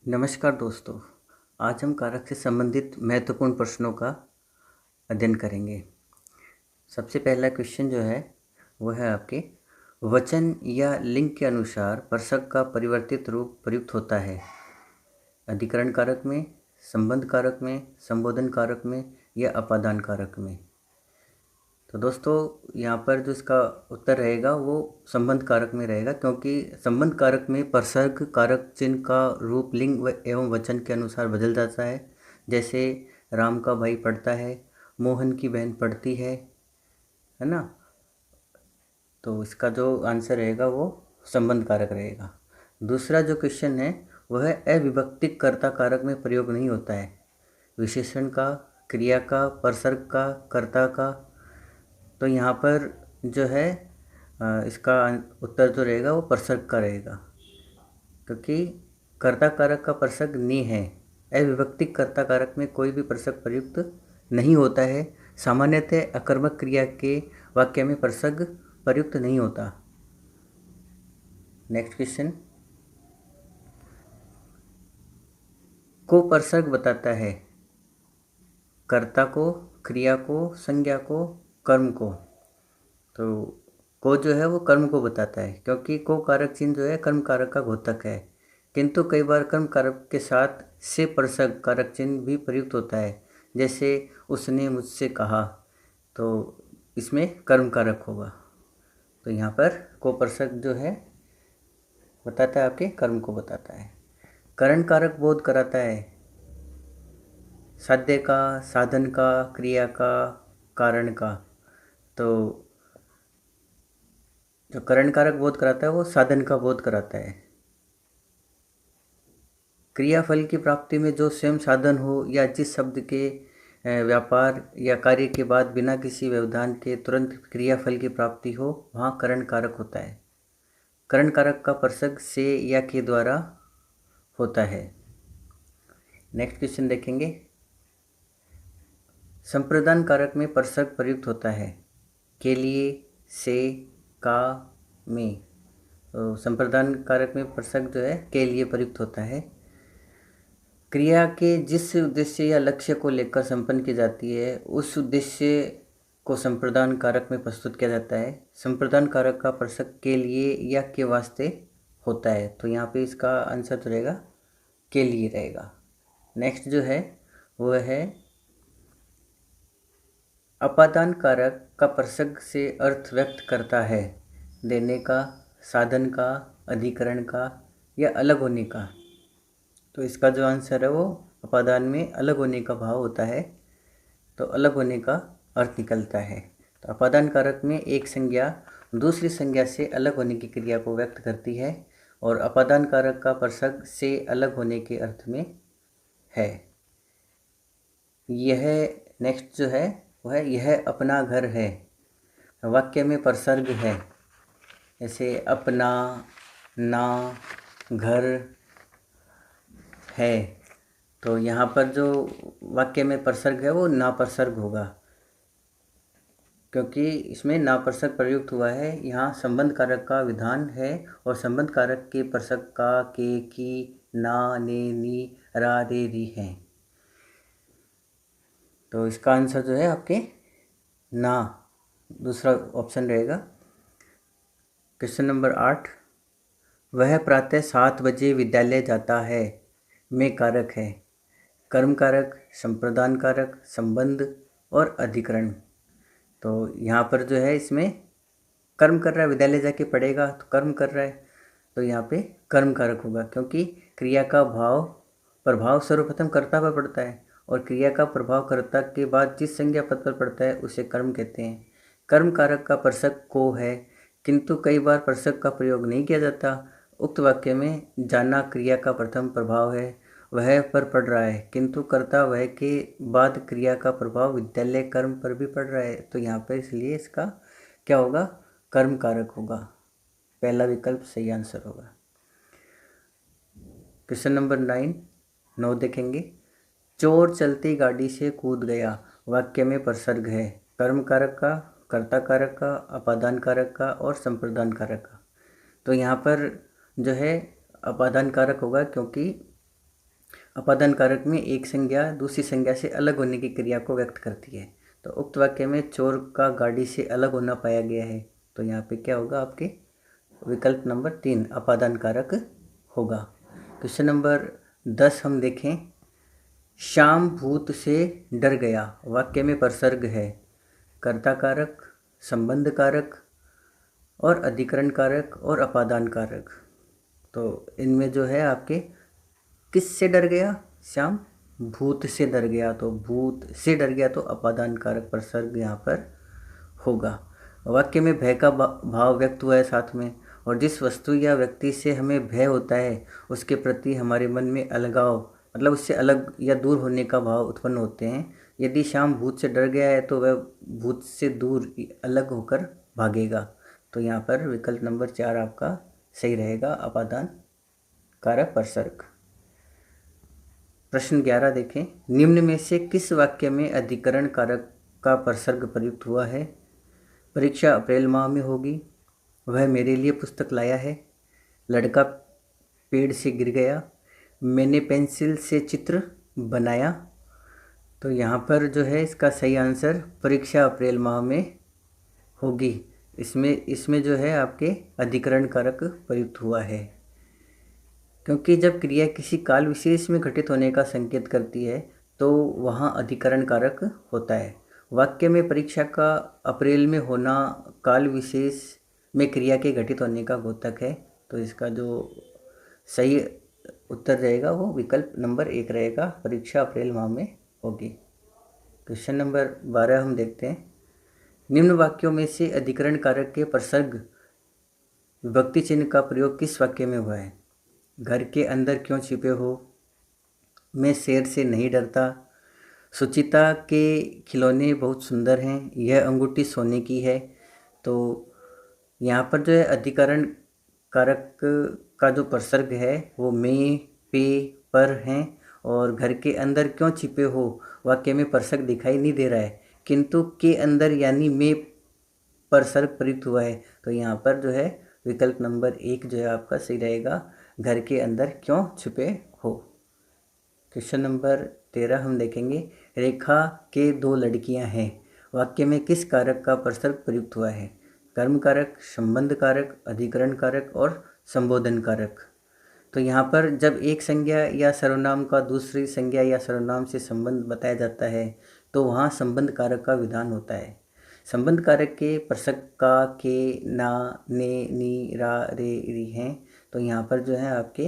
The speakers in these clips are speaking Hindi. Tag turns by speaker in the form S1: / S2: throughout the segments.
S1: नमस्कार दोस्तों। आज हम कारक से संबंधित महत्वपूर्ण प्रश्नों का अध्ययन करेंगे। सबसे पहला क्वेश्चन जो है वो है आपके वचन या लिंग के अनुसार परसक का परिवर्तित रूप प्रयुक्त होता है। अधिकरण कारक में, संबंध कारक में, संबोधन कारक में या अपादान कारक में। तो दोस्तों यहाँ पर जो इसका उत्तर रहेगा वो संबंध कारक में रहेगा, क्योंकि संबंध कारक में परसर्ग कारक चिन्ह का रूप लिंग एवं वचन के अनुसार बदल जाता है। जैसे राम का भाई पढ़ता है, मोहन की बहन पढ़ती है ना। तो इसका जो आंसर रहेगा वो संबंध कारक रहेगा। दूसरा जो क्वेश्चन है वह है अविभक्तिक कर्ता कारक में प्रयोग नहीं होता है। विशेषण का, क्रिया का, परसर्ग का, कर्ता का। तो यहाँ पर जो है इसका उत्तर जो रहेगा वो परसर्ग का रहेगा, क्योंकि कर्ता कारक का परसर्ग नि है। अविभक्तिक कर्ता कारक में कोई भी परसर्ग प्रयुक्त नहीं होता है। सामान्यतः अकर्मक क्रिया के वाक्य में परसर्ग प्रयुक्त नहीं होता। नेक्स्ट क्वेश्चन, को परसर्ग बताता है कर्ता को, क्रिया को, संज्ञा को, कर्म को। तो को जो है वो कर्म को बताता है, क्योंकि को कारक चिन्ह जो है कर्म कारक का घोतक है। किंतु कई बार कर्म कारक के साथ से परसर्ग कारक चिन्ह भी प्रयुक्त होता है। जैसे उसने मुझसे कहा, तो इसमें कर्म कारक होगा। तो यहाँ पर को परसर्ग जो है बताता है आपके कर्म को बताता है। करण कारक बोध कराता है साध्य का, साधन का, क्रिया का, कारण का। तो जो करण कारक बोध कराता है वो साधन का बोध कराता है। क्रियाफल की प्राप्ति में जो स्वयं साधन हो या जिस शब्द के व्यापार या कार्य के बाद बिना किसी व्यवधान के तुरंत क्रियाफल की प्राप्ति हो, वहाँ करण कारक होता है। करण कारक का परसर्ग से या के द्वारा होता है। नेक्स्ट क्वेश्चन देखेंगे, संप्रदान कारक में परसर्ग प्रयुक्त होता है के लिए, से, का, में। तो संप्रदान कारक में परसर्ग जो है के लिए प्रयुक्त होता है। क्रिया के जिस उद्देश्य या लक्ष्य को लेकर संपन्न की जाती है उस उद्देश्य को संप्रदान कारक में प्रस्तुत किया जाता है। संप्रदान कारक का परसर्ग के लिए या के वास्ते होता है। तो यहाँ पे इसका आंसर तो रहेगा के लिए रहेगा। नेक्स्ट जो है वह है अपादान कारक का परसर्ग से अर्थ व्यक्त करता है देने का, साधन का, अधिकरण का या अलग होने का। तो इसका जो आंसर है वो अपादान में अलग होने का भाव होता है, तो अलग होने का अर्थ निकलता है। तो अपादान कारक में एक संज्ञा दूसरी संज्ञा से अलग होने की क्रिया को व्यक्त करती है और अपादान कारक का परसर्ग से अलग होने के अर्थ में है। यह नेक्स्ट जो है वह है यह अपना घर है। वाक्य में परसर्ग है, जैसे अपना, ना, घर है। तो यहाँ पर जो वाक्य में परसर्ग है वो ना परसर्ग होगा, क्योंकि इसमें ना परसर्ग प्रयुक्त हुआ है। यहाँ संबंध कारक का विधान है और संबंध कारक के परसर्ग का, के, की, ना, ने, नी, रा, रे, री हैं। तो इसका आंसर जो है आपके ना, दूसरा ऑप्शन रहेगा। क्वेश्चन नंबर 8, वह प्रातः 7 बजे विद्यालय जाता है में कारक है कर्म कारक, संप्रदान कारक, संबंध और अधिकरण। तो यहाँ पर जो है इसमें कर्म कर रहा है, विद्यालय जाके पढ़ेगा तो कर्म कर रहा है, तो यहाँ पे कर्म कारक होगा, क्योंकि क्रिया का प्रभाव सर्वप्रथम कर्ता पर पड़ता है और क्रिया का प्रभाव कर्ता के बाद जिस संज्ञा पद पर पड़ता है उसे कर्म कहते हैं। कर्म कारक का परसर्ग को है, किंतु कई बार परसर्ग का प्रयोग नहीं किया जाता। उक्त वाक्य में जाना क्रिया का प्रथम प्रभाव है, वह पर पड़ रहा है, किंतु कर्ता वह के बाद क्रिया का प्रभाव विद्यालय कर्म पर भी पड़ रहा है। तो यहाँ पर इसलिए इसका क्या होगा, कर्म कारक होगा। पहला विकल्प सही आंसर होगा। क्वेश्चन नंबर 9 देखेंगे, चोर चलती गाड़ी से कूद गया। वाक्य में परसर्ग है कर्म कारक का, कर्ता कारक का, अपादान कारक का और संप्रदान कारक का। तो यहाँ पर जो है अपादान कारक होगा, क्योंकि अपादान कारक में एक संज्ञा दूसरी संज्ञा से अलग होने की क्रिया को व्यक्त करती है। तो उक्त वाक्य में चोर का गाड़ी से अलग होना पाया गया है, तो यहाँ पे क्या होगा आपके विकल्प नंबर 3 अपादान कारक होगा। क्वेश्चन नंबर 10 हम देखें। श्याम भूत से डर गया, वाक्य में प्रसर्ग है कर्ता कारक, संबंध कारक और अधिकरण कारक और अपादान कारक। तो इनमें जो है आपके किस से डर गया, श्याम भूत से डर गया, तो भूत से डर गया तो अपादान कारक प्रसर्ग यहाँ पर होगा। वाक्य में भय का भाव व्यक्त हुआ है साथ में, और जिस वस्तु या व्यक्ति से हमें भय होता है उसके प्रति हमारे मन में अलगाव, मतलब उससे अलग या दूर होने का भाव उत्पन्न होते हैं। यदि श्याम भूत से डर गया है तो वह भूत से दूर अलग होकर भागेगा। तो यहाँ पर विकल्प नंबर 4 आपका सही रहेगा, अपादान कारक प्रसर्ग। प्रश्न 11 देखें। निम्न में से किस वाक्य में अधिकरण कारक का प्रसर्ग प्रयुक्त हुआ है? परीक्षा अप्रैल माह में होगी, वह मेरे लिए पुस्तक लाया है, लड़का पेड़ से गिर गया, मैंने पेंसिल से चित्र बनाया। तो यहाँ पर जो है इसका सही आंसर परीक्षा अप्रैल माह में होगी। इसमें जो है आपके अधिकरण कारक प्रयुक्त हुआ है, क्योंकि जब क्रिया किसी काल विशेष में घटित होने का संकेत करती है तो वहाँ अधिकरण कारक होता है। वाक्य में परीक्षा का अप्रैल में होना काल विशेष में क्रिया के घटित होने का द्योतक है। तो इसका जो सही उत्तर रहेगा वो विकल्प नंबर 1 रहेगा, परीक्षा अप्रैल माह में होगी। क्वेश्चन नंबर 12 हम देखते हैं। निम्न वाक्यों में से अधिकरण कारक के प्रसर्ग विभक्ति चिन्ह का प्रयोग किस वाक्य में हुआ है? घर के अंदर क्यों छिपे हो, मैं शेर से नहीं डरता, सुचिता के खिलौने बहुत सुंदर हैं, यह अंगूठी सोने की है। तो यहाँ पर जो है अधिकरण कारक का जो प्रसर्ग है वो में, पे, पर हैं, और घर के अंदर क्यों छिपे हो वाक्य में प्रसर्ग दिखाई नहीं दे रहा है, किंतु के अंदर यानी में प्रसर्ग प्रयुक्त हुआ है। तो यहाँ पर जो है विकल्प नंबर 1 जो है आपका सही रहेगा, घर के अंदर क्यों छिपे हो। क्वेश्चन नंबर 13 हम देखेंगे। रेखा के 2 लड़कियां हैं, वाक्य में किस कारक का प्रसर्ग प्रयुक्त हुआ है? कर्म कारक, संबंध कारक, अधिकरण कारक और संबोधन कारक। तो यहाँ पर जब एक संज्ञा या सर्वनाम का दूसरी संज्ञा या सर्वनाम से संबंध बताया जाता है तो वहाँ संबंध कारक का विधान होता है। संबंध कारक के प्रसर्ग का, के, ना, ने, नी, रा, रे, री हैं। तो यहाँ पर जो है आपके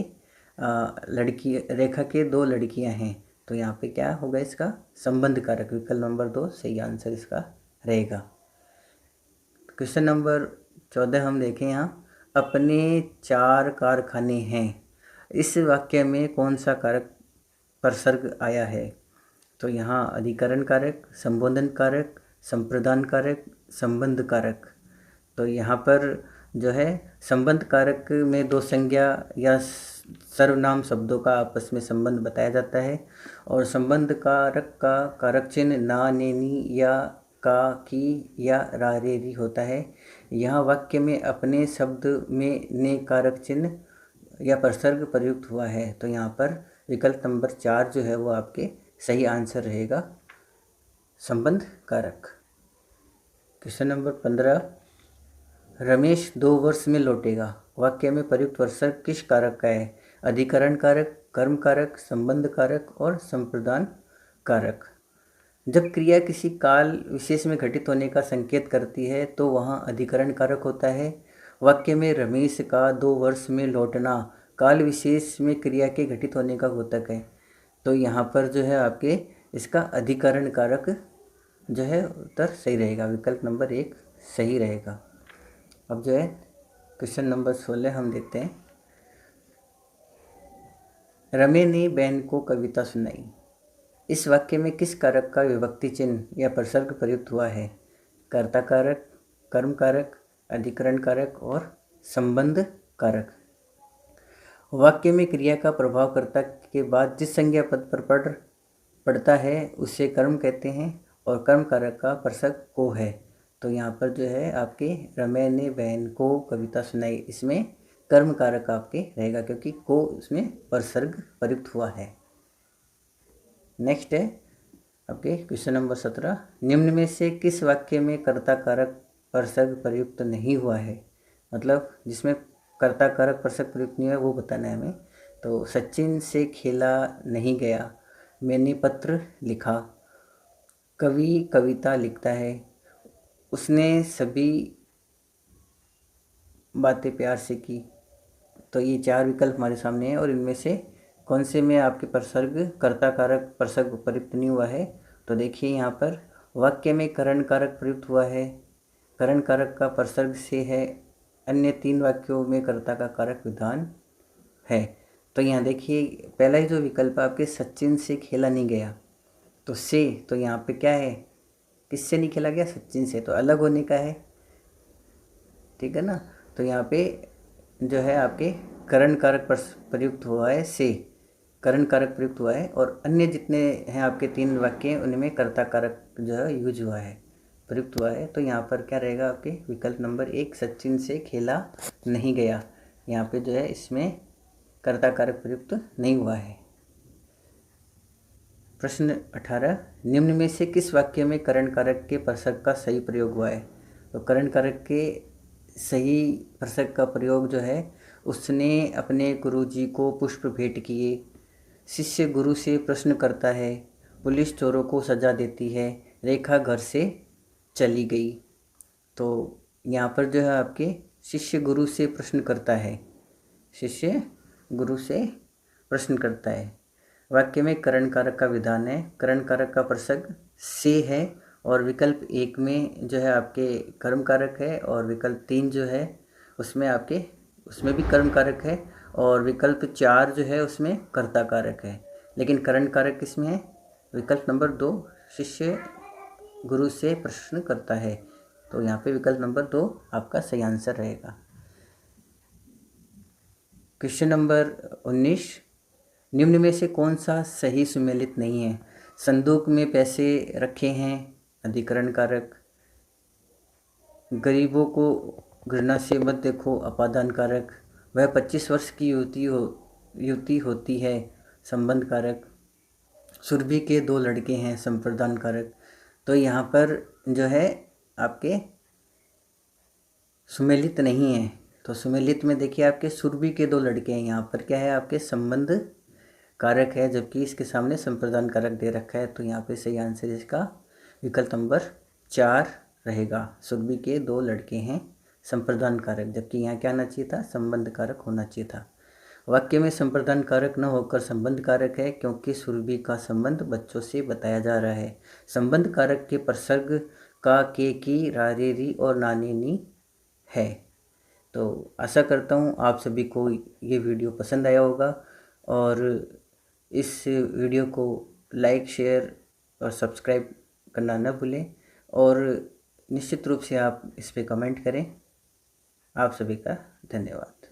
S1: लड़की रेखा के 2 लड़कियां हैं, तो यहाँ पे क्या होगा इसका संबंध कारक, विकल्प नंबर 2 सही आंसर इसका रहेगा। क्वेश्चन नंबर 14 हम देखें। यहाँ अपने 4 कारखाने हैं, इस वाक्य में कौन सा कारक प्रसर्ग आया है? तो यहाँ अधिकरण कारक, संबोधन कारक, संप्रदान कारक, संबंध कारक। तो यहाँ पर जो है संबंध कारक में 2 संज्ञा या सर्वनाम शब्दों का आपस में संबंध बताया जाता है, और संबंध कारक का कारक चिन्ह ना, ने, नी या का, की या रा, रे, री होता है। यहाँ वाक्य में अपने शब्द में ने कारक चिन्ह या प्रसर्ग प्रयुक्त हुआ है। तो यहाँ पर विकल्प नंबर 4 जो है वो आपके सही आंसर रहेगा, संबंध कारक। Question number 15। रमेश 2 वर्ष में लौटेगा, वाक्य में प्रयुक्त प्रसर्ग किस कारक का है? अधिकरण कारक, कर्म कारक, संबंध कारक और संप्रदान कारक। जब क्रिया किसी काल विशेष में घटित होने का संकेत करती है तो वहाँ अधिकरण कारक होता है। वाक्य में रमेश का 2 वर्ष में लौटना काल विशेष में क्रिया के घटित होने का द्योतक है। तो यहाँ पर जो है आपके इसका अधिकरण कारक जो है उत्तर सही रहेगा, विकल्प नंबर 1 सही रहेगा। अब जो है क्वेश्चन नंबर 16 हम देखते हैं। रमे ने बहन को कविता सुनाई, इस वाक्य में किस कारक का विभक्ति चिन्ह या प्रसर्ग प्रयुक्त हुआ है? कर्ता कारक, कर्म कारक, अधिकरण कारक और संबंध कारक। वाक्य में क्रिया का प्रभावकर्ता के बाद जिस संज्ञा पद पर पड़ता है उसे कर्म कहते हैं, और कर्म कारक का प्रसर्ग को है। तो यहाँ पर जो है आपके रमे ने बहन को कविता सुनाई, इसमें कर्म कारक आपके रहेगा क्योंकि को इसमें प्रसर्ग प्रयुक्त हुआ है। नेक्स्ट है आपके क्वेश्चन नंबर 17, निम्न में से किस वाक्य में कर्ता कारक परसर्ग प्रयुक्त नहीं हुआ है। मतलब जिसमें कर्ता कारक परसर्ग प्रयुक्त नहीं हुआ वो बताना है हमें। तो सचिन से खेला नहीं गया, मैंने पत्र लिखा, कवि कविता लिखता है, उसने सभी बातें प्यार से की। तो ये 4 विकल्प हमारे सामने हैं और इनमें से कौन से में आपके परसर्ग कर्ता कारक परसर्ग प्रयुक्त नहीं हुआ है। तो देखिए यहाँ पर वाक्य में करण कारक प्रयुक्त हुआ है, करण कारक का परसर्ग से है, अन्य 3 वाक्यों में कर्ता का कारक विधान है। तो यहाँ देखिए पहला ही जो विकल्प आपके सचिन से खेला नहीं गया, तो से तो यहाँ पे क्या है, किससे नहीं खेला गया, सचिन से, तो अलग होने का है, ठीक है ना। तो यहाँ पे जो है आपके करण कारक प्रयुक्त हुआ है, से करण कारक प्रयुक्त हुआ है, और अन्य जितने हैं आपके 3 वाक्य उनमें कर्ता कारक जो है यूज हुआ है, प्रयुक्त हुआ है। तो यहाँ पर क्या रहेगा आपके विकल्प नंबर 1, सचिन से खेला नहीं गया, यहाँ पे जो है इसमें कर्ता कारक प्रयुक्त नहीं हुआ है। प्रश्न 18, निम्न में से किस वाक्य में करण कारक के परसर्ग का सही प्रयोग हुआ है। तो करण कारक के सही परसर्ग का प्रयोग जो है, उसने अपने गुरुजी को पुष्प भेंट किए, शिष्य गुरु से प्रश्न करता है, पुलिस चोरों को सजा देती है, रेखा घर से चली गई। तो यहाँ पर जो है आपके शिष्य गुरु से प्रश्न करता है, शिष्य गुरु से प्रश्न करता है। वाक्य में करण कारक का विधान है, करण कारक का परसर्ग से है, और विकल्प 1 में जो है आपके कर्म कारक है, और विकल्प 3 जो है उसमें आपके उसमें भी कर्म कारक है, और विकल्प 4 जो है उसमें कर्ता कारक है। लेकिन करण कारक किसमें है, विकल्प नंबर 2, शिष्य गुरु से प्रश्न करता है। तो यहाँ पे विकल्प नंबर 2 आपका सही आंसर रहेगा। क्वेश्चन नंबर 19, निम्न में से कौन सा सही सुमेलित नहीं है। संदूक में पैसे रखे हैं, अधिकरण कारक, गरीबों को घृणा से मत देखो, अपादान कारक, वह 25 वर्ष की युवती होती है, संबंध कारक, सुरभि के 2 लड़के हैं, संप्रदान कारक। तो यहाँ पर जो है आपके सुमेलित नहीं है। तो सुमेलित में देखिए आपके सुरभि के 2 लड़के हैं, यहाँ पर क्या है आपके संबंध कारक है, जबकि इसके सामने संप्रदान कारक दे रखा है। तो यहाँ पे सही आंसर इसका विकल्प नंबर 4 रहेगा, सुरभि के 2 लड़के हैं, संप्रदान कारक, जबकि यहाँ क्या आना चाहिए था, संबंध कारक होना चाहिए था। वाक्य में संप्रदान कारक न होकर संबंध कारक है, क्योंकि सुरभि का संबंध बच्चों से बताया जा रहा है। संबंध कारक के परसर्ग का, के, की, रारे, री और नाने, नी है। तो आशा करता हूँ आप सभी को ये वीडियो पसंद आया होगा, और इस वीडियो को लाइक, शेयर और सब्सक्राइब करना न भूलें, और निश्चित रूप से आप इस पे कमेंट करें। आप सभी का धन्यवाद।